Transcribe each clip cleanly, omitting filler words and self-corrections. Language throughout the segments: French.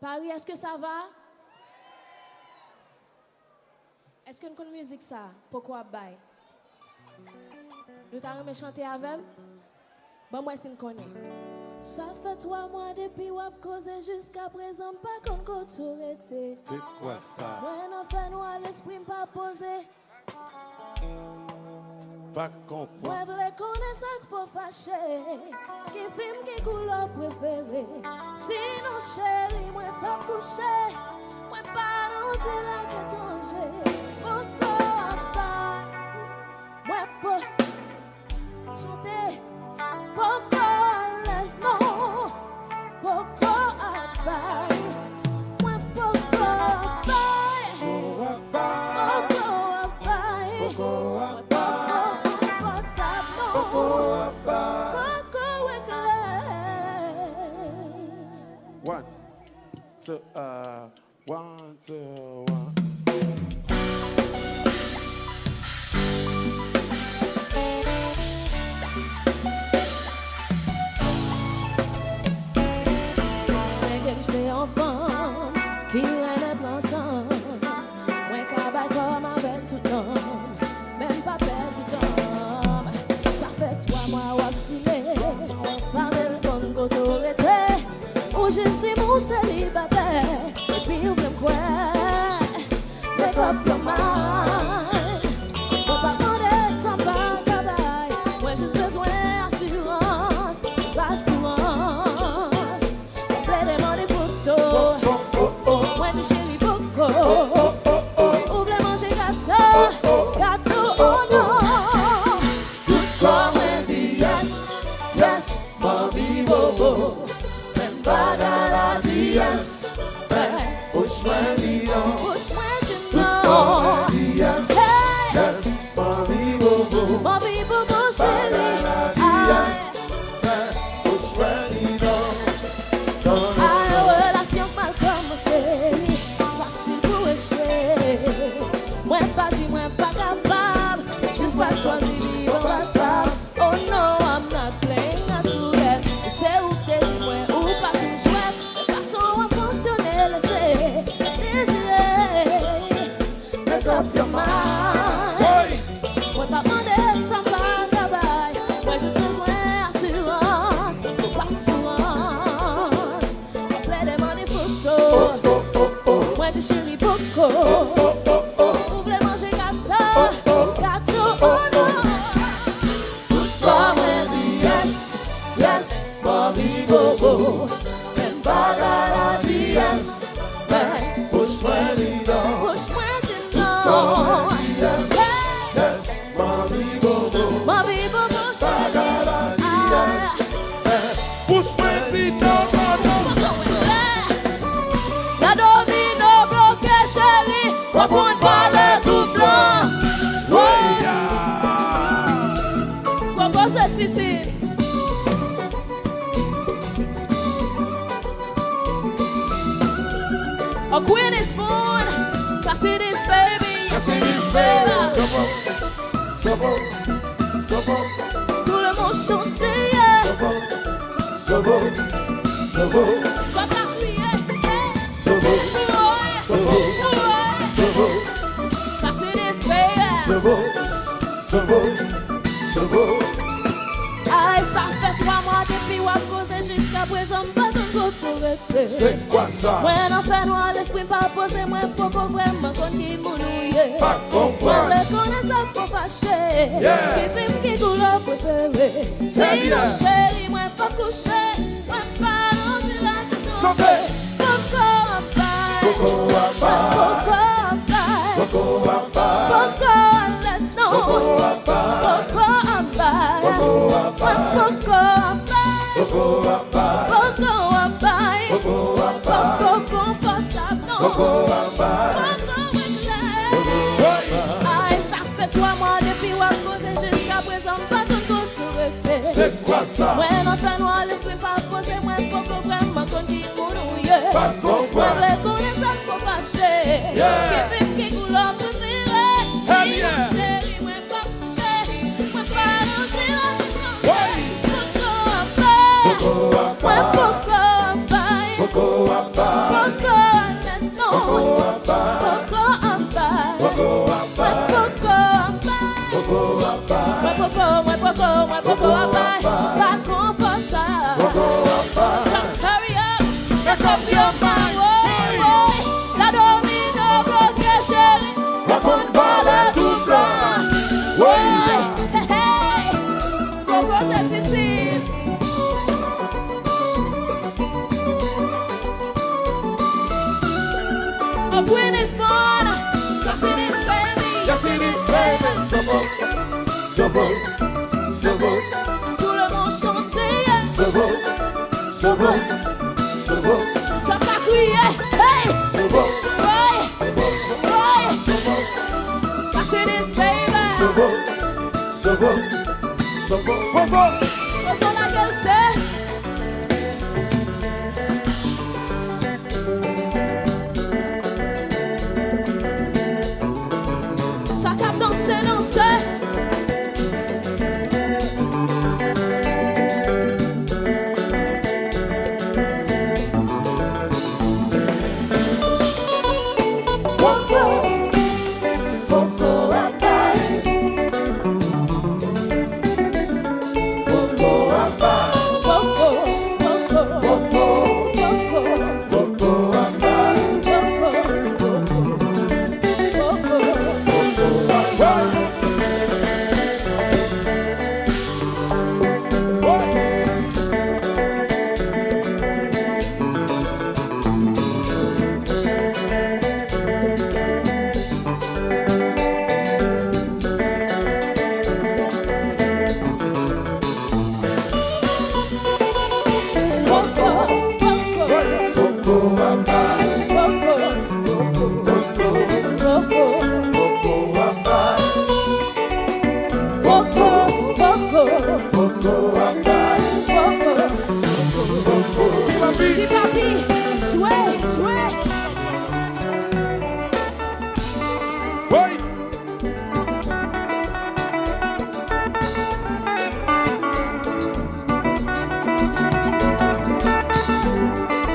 Paris, est-ce que ça va? Est-ce que nous connaissons musique ça? Pourquoi bail? Nous t'avons chanter avec? Bon, moi, si nous connaissons. Ça fait 3 mois depuis qu'on a causé jusqu'à présent, pas comme qu'on t'aurait été. C'est quoi ça? Moi, non, fait noir, l'esprit pas posé. Pas confort. Moi, voulais connaître ça qu'il faut fâcher. Qui film, qui couleur préférée. Sinon, chérie, moi, pas coucher. Moi, pas dans la danger. Pourquoi pas? Moi, pas chanter. Pourquoi laisse non? Pourquoi pas? Moi, pourquoi pas? Pourquoi pas? Pourquoi pas? One, two, one, two, one. C'est enfant qui rêve ensemble. Moi, cabal comme avec tout l'homme, même pas perdu d'homme. Ça fait 3 mois ou à filer, par le bon côté autorité, ou juste des mots célibataires. Et puis, vous me croire, make up your mind. Faut pas demander sans pas cabal. Moi, juste besoin d'assurance, pas assurance. Moi de chérie Boko, ou voulez manger gâteau, gâteau oh non. Tout comme elle dit yes, yes, Bobby Bobo. Même pas dans la dit yes, mais push-moi dis-non, push-moi dis-non. Tout comme elle dit yes, yes, Bobby Bobo. Bobby Bobo chérie, yes, mais push-moi dis-non. Moi pas dit, moi pas capable. Juste pas choisir vivre la table. Oh no, I'm not playing at roulette. C'est où t'es dit, moi ou pas tout chouette. De façon à fonctionner, laisser désirer. Make up your mind. Moi pas demander sans pas travail. Moi juste besoin d'assurance. Pas assurance. Play them on the photos. Moi de chérie Boko. Bobby Bobo, même pas la yes, mais push-moi dis-non, push-moi dis-non. Yes, yes, Bobby Bobo, Bobby Bobo, chérie, yes, push-moi dis-non. La domino bloqué, chérie, on prend pas le tout blanc. Quoi cette Sicile? A queen is born, yes it is baby, yes it is baby. Tout le monde chante, yeah. Soit à crier, yes it is baby. Aïe, ça fait 3 mois depuis qu'on a causé jusqu'à présent, pas de autorité. C'est quoi ça? Moi, non fait noir, l'esprit pas posé, moi, pour vraiment qu'on qui mounouille. Pas comprendre. Moi, connaître ça, faut fâcher. Qui film, qui couleur préférée. Sinon, chérie, moi, pas coucher. Moi, pas dans la question. Chantez. Coco à paille. Coco à paille. Coco à paille. Coco à laisse, non. Coco à paille. Coco à paille. Coco à paille. Coco à paille. Coco à paille. Coco à paille. Coco à paille. Coco confortable, non. Coco à paille. Coco relax. Aïe, ça fait 3 mois depuis qu'on a causé jusqu'à présent, pas de autorité. C'est quoi ça? Moi, non fait noir, l'esprit pas posé, moi, Coco vraiment qu'on qui mounouille. Pas comprendre. Moi, voulais connaître ça, faut fâcher. Qui vive, qui couleur préférée. Sinon, chérie, moi, pas toucher. Moi, pas dans la Coco à paille. Coco à paille. Coco à paille. your mind. La domino bloqué, chérie. Raconte pas la tout blanc. Hey, hey. Coco, c'est ici. A queen is born. Yes, it is, baby. Yes, it is, baby. So beau, so beau. Tout le monde chante. So beau, so beau, so beau. Ça t'a crié. Hey. So beau, Right. Right. Yes, it is, baby. so beau, so beau, so beau. What's up? What's on la gueule, c'est? Ça cap danser, danser. Coco, Si papi, jouez, jouez. Oui.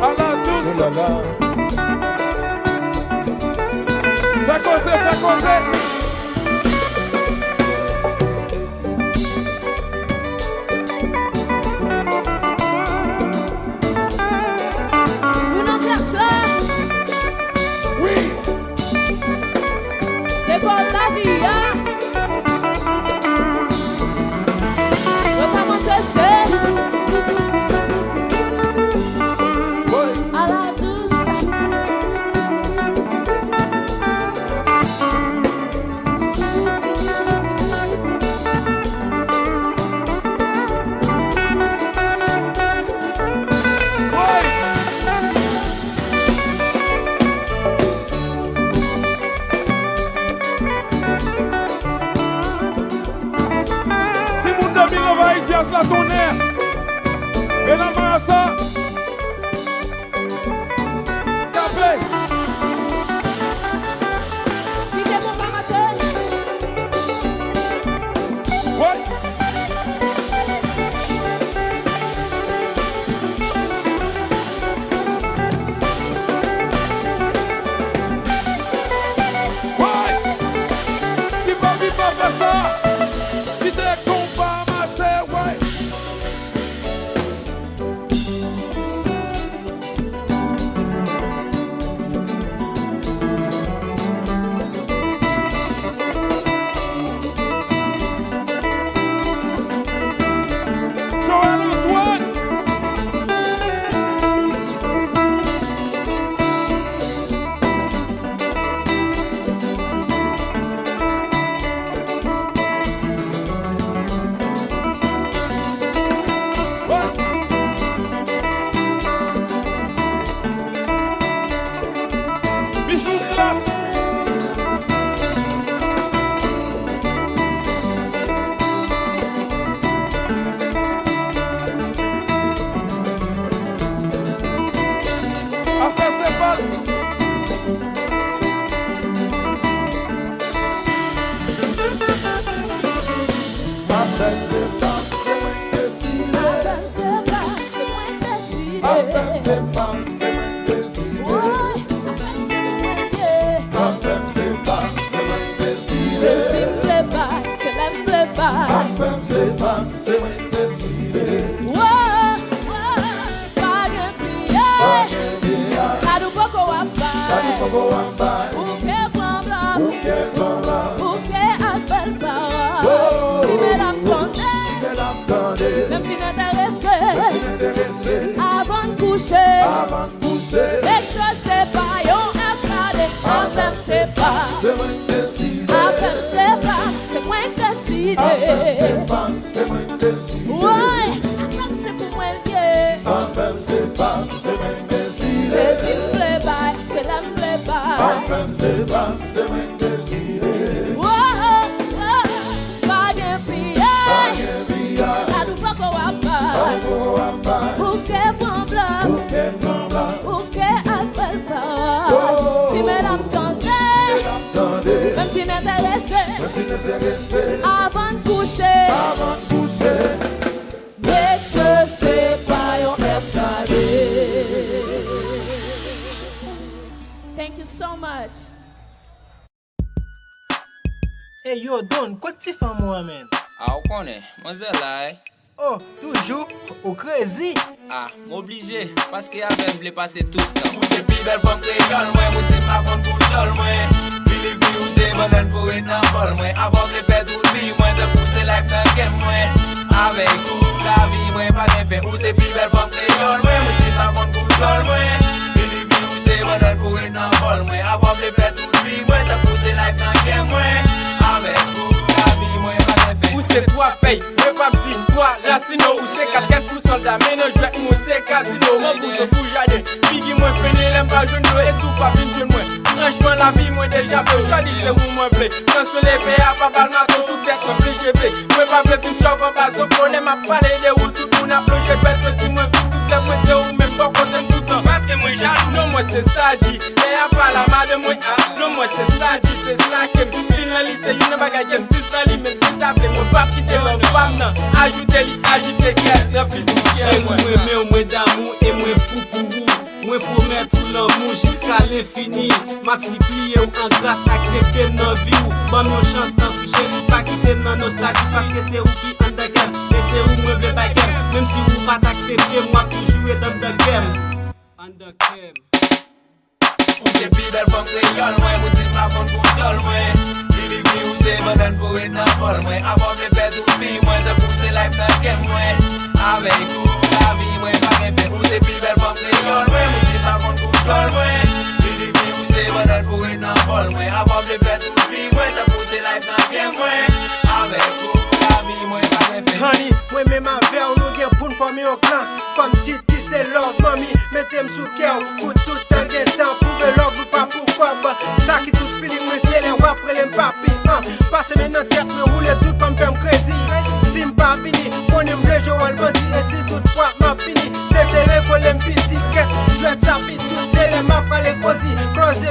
À la douce. Oh là là. Fais causer, fais causer. Une classe là. Oui. L'école la vie, hein. Recommencer, c'est Oui. à la douce. Bobo Ambai. Bouquet blanc, Bouquet blanc. bouquet ak belle parole. Si mesdames tendez, même si n'intéressé, avant de coucher, les choses c'est pas yon FKD, affaire c'est pas, affaire c'est pas, c'est moi qui décide. Ouais, affaire c'est pour moi lié. C'est si m'plaît pas, c'est là m'plaît pas. Pas gen fille, a du pas qu'on va pas. Bouquet blanc, bouquet ak belle parole. Si mesdames tendez, même si n'intéressé, avant de coucher, make sure c'est pas yon FKD. Thank you so much. Hey yo, Don, quoi tu fais moi, man? Ah, on connaît, moi c'est là. Oh, toujours au crazy. Ah, m'obligé, parce qu'il y avait voulu passer tout le temps. Vous c'est plus belle femme créole, moi, vous c'est pas contre pour jol, moi. Billy V, vous c'est bonne pour être en vol, moi. Avant de faire tout le vie, moi, de pousser life dans le game, moi. Avec vous, la vie, moi, pas de fait. Vous c'est plus belle femme créole, moi, vous c'est pas contre pour jol, moi. Billy V, vous c'est bonne pour être en vol, moi. Avant de faire tout le vie, moi, de pousser life dans le game, moi. Avec vous, la vie, moi, pas de fait. Ou c'est toi paye, mais pas petit, toi Racino. Ou c'est 4-4 pour soldat, mais non jouet moi c'est casino. Mon bout de boujade, Biggie moi peine, l'aime pas jeune et sous pas vine jeune moi. Franchement la vie moi déjà peu chadi, c'est où moi blé. Quand sur les PA, papa maton, tout tête moi blé GP. Moi pas blé tout chauve en bas, so connaît ma parler de où tout le monde a plongé, bête que tu moi tout le moi c'est où même pas quand tout le temps. Parce que moi jaloux, non moi c'est Stadi. Et à pas la madame moi, non moi c'est Stadi, c'est ça que me file dans lycée, you ne bagaille me dis dans lui, même si t'appelles moi pas quitter mon femme nan. Ajoutez-lui, agitez qu'elle n'a plus de moi moi d'amour et moi fou pour vous. Moi promettre tout l'amour jusqu'à l'infini. Maxi plié ou en grâce accepter dans vie ou. Bon mon chance dans chérie pas quitter dans nostalgie parce que c'est où qui en de game et c'est où moi veut pas game. Même si vous pas t'accepter moi toujours dans the game. En the game. Vous c'est plus belle femme créole, moi, vous c'est pas contre pour jol, moi. Billy V, vous c'est bonne pour être en vol, moi. Avant de faire tout le vie, moi, de pousser life dans le game, moi. Avec vous, la vie, moi, pas de fait. Vous c'est plus belle femme créole, moi, vous c'est pas contre pour jol, moi. Billy V, vous c'est bonne pour être en vol, moi. Avant de faire tout le vie, moi, de pousser life dans le game, moi. Avec vous, la vie, moi, pas de fait. Honey, moi même ma verre, nous gain pour une famille au clan. Comme Titi, c'est l'or, mamie, mettez-moi sous cœur. Pour tout le temps, gain temps, pour l'or, vous pas pourquoi. Ça qui tout fini, moi c'est les rois après les papis. Passez maintenant tête, me rouler tout comme femme crazy. Si m'pas fini, on aime le jeu, on le bandit. Et si toutefois m'a fini, c'est serré pour les petits tickets. Je vais te saper tout, c'est les maps à les cosy. Close de